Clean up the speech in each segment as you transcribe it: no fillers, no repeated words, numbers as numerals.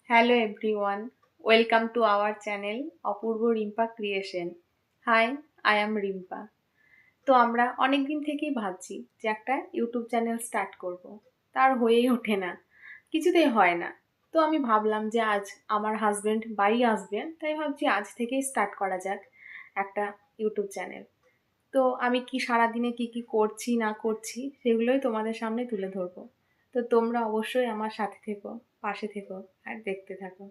Hello everyone, welcome to our channel Apurba Rimpa creation. Hi, I am Rimpa. তো আমরা অনেক দিন থেকেই ভাবছি যে একটা ইউটিউব চ্যানেল স্টার্ট করব। তার হয়েই ওঠে না, কিছুতেই হয় না। তো আমি ভাবলাম যে আজ আমার হাজবেন্ড বাড়ি আসবে, তাই ভাবছি আজ থেকেই স্টার্ট করা যাক একটা ইউটিউব চ্যানেল। তো আমি কি সারাদিনে কি করছি না করছি সেগুলোই তোমাদের সামনে তুলে ধরবো। তো তোমরা অবশ্যই আমার সাথে থেকো, পাশে থেকো আর দেখতে থাকো।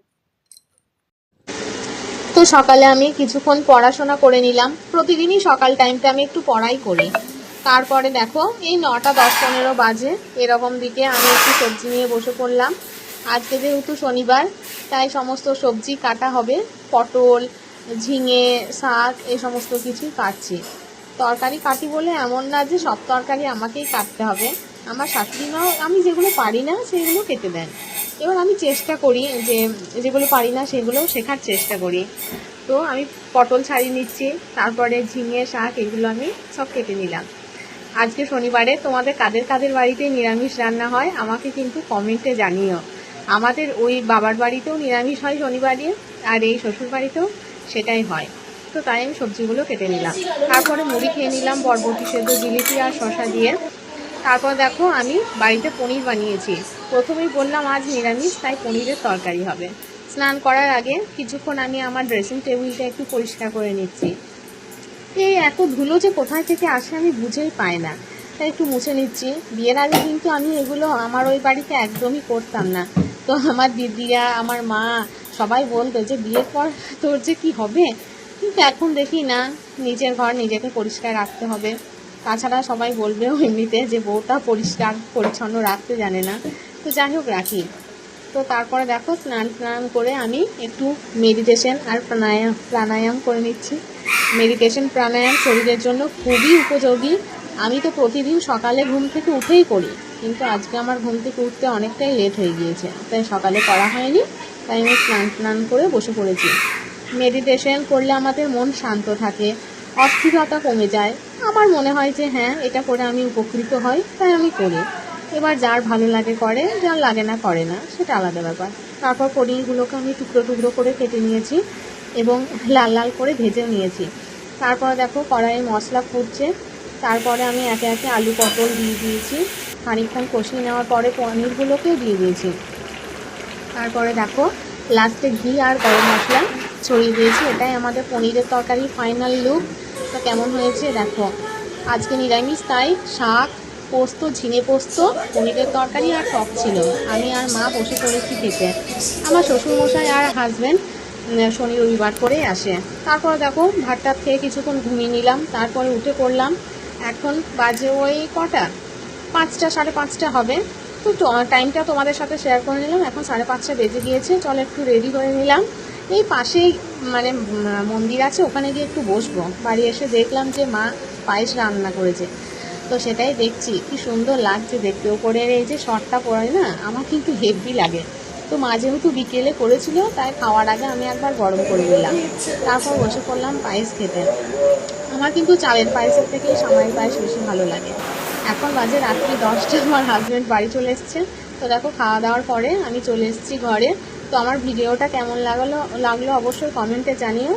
তো সকালে আমি কিছুক্ষণ পড়াশোনা করে নিলাম। প্রতিদিনই সকাল টাইমটা আমি একটু পড়াই করি। তারপরে দেখো এই 9টা 10-15 বাজে এরকম দিকে আমি একটু সবজি নিয়ে বসে পড়লাম। আজকে যেহেতু শনিবার, তাই সমস্ত সবজি কাটা হবে। পটল, ঝিঙে, শাক এই সমস্ত কিছুই কাটছি। তরকারি কাটি বলে এমন না যে সব তরকারি আমাকেই কাটতে হবে। আমার শাশুড়ি মাও আমি যেগুলো পারি না সেগুলো কেটে দেন। এবার আমি চেষ্টা করি যে যেগুলো পারি না সেগুলো শেখার চেষ্টা করি। তো আমি পটল ছাড়িয়ে নিচ্ছি, তারপরে ঝিঙে, শাক এগুলো আমি সব কেটে নিলাম। আজকে শনিবারে তোমাদের কাদের কাদের বাড়িতে নিরামিষ রান্না হয় আমাকে কিন্তু কমেন্টে জানিও। আমাদের ওই বাবার বাড়িতেও নিরামিষ হয় শনিবারে, আর এই শ্বশুর বাড়িতেও সেটাই হয়। তো তাই আমি সবজিগুলো কেটে নিলাম। তারপরে মুড়ি খেয়ে নিলাম বরবটি সেদ্ধ, জিলিপি আর শসা দিয়ে। তারপর দেখো আমি বাড়িতে পনির বানিয়েছি। প্রথমেই বললাম আজ নিরামিষ, তাই পনিরের তরকারি হবে। স্নান করার আগে কিছুক্ষণ আমি আমার ড্রেসিং টেবিলটা একটু পরিষ্কার করে নিচ্ছি। এই এত ধুলো যে কোথায় থেকে আসে আমি বুঝেই পাই না, তাই একটু মুছে নিচ্ছি। বিয়ের আগে কিন্তু আমি এগুলো আমার ওই বাড়িতে একদমই করতাম না। তো আমার দিদিরা, আমার মা সবাই বলতো যে বিয়ের পর তোর যে কি হবে, কিন্তু এখন দেখি না, নিজের ঘর নিজেকে পরিষ্কার রাখতে হবে। তাছাড়া সবাই বলবেও এমনিতে যে বউটা পরিষ্কার পরিচ্ছন্ন রাখতে জানে না। তো যাই হোক, রাখি। তো তারপরে দেখো স্নান করে আমি একটু মেডিটেশন আর প্রাণায়াম করে নিচ্ছি। মেডিটেশন প্রাণায়াম শরীরের জন্য খুবই উপযোগী। আমি তো প্রতিদিন সকালে ঘুম থেকে উঠেই করি, কিন্তু আজকে আমার ঘুম থেকে উঠতে অনেকটাই লেট হয়ে গিয়েছে, তাই সকালে করা হয়নি। তাই আমি স্নান করে বসে পড়েছি। মেডিটেশন করলে আমাদের মন শান্ত থাকে, অস্থিরতা কমে যায়। আমার মনে হয় যে হ্যাঁ, এটা করে আমি উপকৃত হই, তাই আমি করি। এবার যার ভালো লাগে করে, যার লাগে না করে না, সেটা আলাদা ব্যাপার। তারপর পনিরগুলোকে আমি টুকরো টুকরো করে কেটে নিয়েছি এবং লাল লাল করে ভেজেও নিয়েছি। তারপরে দেখো কড়াইয়ে মশলা ফুটছে। তারপরে আমি একে একে আলু পটল দিয়ে দিয়েছি। খানিকক্ষণ কষিয়ে নেওয়ার পরে পনিরগুলোকেও দিয়ে দিয়েছি। তারপরে দেখো লাস্টে ঘি আর গরম মশলা ছড়িয়ে দিয়েছি। এটাই আমাদের পনিরের তরকারির ফাইনাল লুক। তো কেমন হয়েছে দেখো। আজকে নিরামিষ, তাই শাক, পোস্ত, ঝিঙে পোস্ত, পনিরের তরকারি আর টক ছিল। আমি আর মা বসে পড়েছি খেতে। আমার শ্বশুরমশাই আর হাজব্যান্ড শনি রবিবার করেই আসে। তারপরে দেখো ভাতটা খেয়ে কিছুক্ষণ ঘুমিয়ে নিলাম, তারপরে উঠে পড়লাম। এখন বাজে ওই কটা, 5টা 5:30 হবে। তো টাইমটা তোমাদের সাথে শেয়ার করে নিলাম। এখন 5:30 বেজে গিয়েছে। চলো একটু রেডি হয়ে নিলাম। এই পাশেই মানে মন্দির আছে, ওখানে গিয়ে একটু বসবো। বাড়ি এসে দেখলাম যে মা পায়েস রান্না করেছে, তো সেটাই দেখছি। কি সুন্দর লাগছে দেখতে। ওপরের এই যে শর্টটা পরে না, আমার কিন্তু হেভি লাগে। তো মা যেহেতু বিকেলে করেছিল, তাই খাওয়ার আগে আমি একবার গরম করে নিলাম। তারপর বসে পড়লাম পায়েস খেতে। আমার কিন্তু চালের পায়েসের থেকে সামাইয়ের পায়েস বেশি ভালো লাগে। এখন বাজে রাত্রি 10টা, আমার হাজব্যান্ড বাড়ি চলে এসছে। তো দেখো খাওয়া দাওয়ার পরে আমি চলে এসেছি ঘরে। তো আমার ভিডিওটা কেমন লাগলো অবশ্যই কমেন্টে জানিও।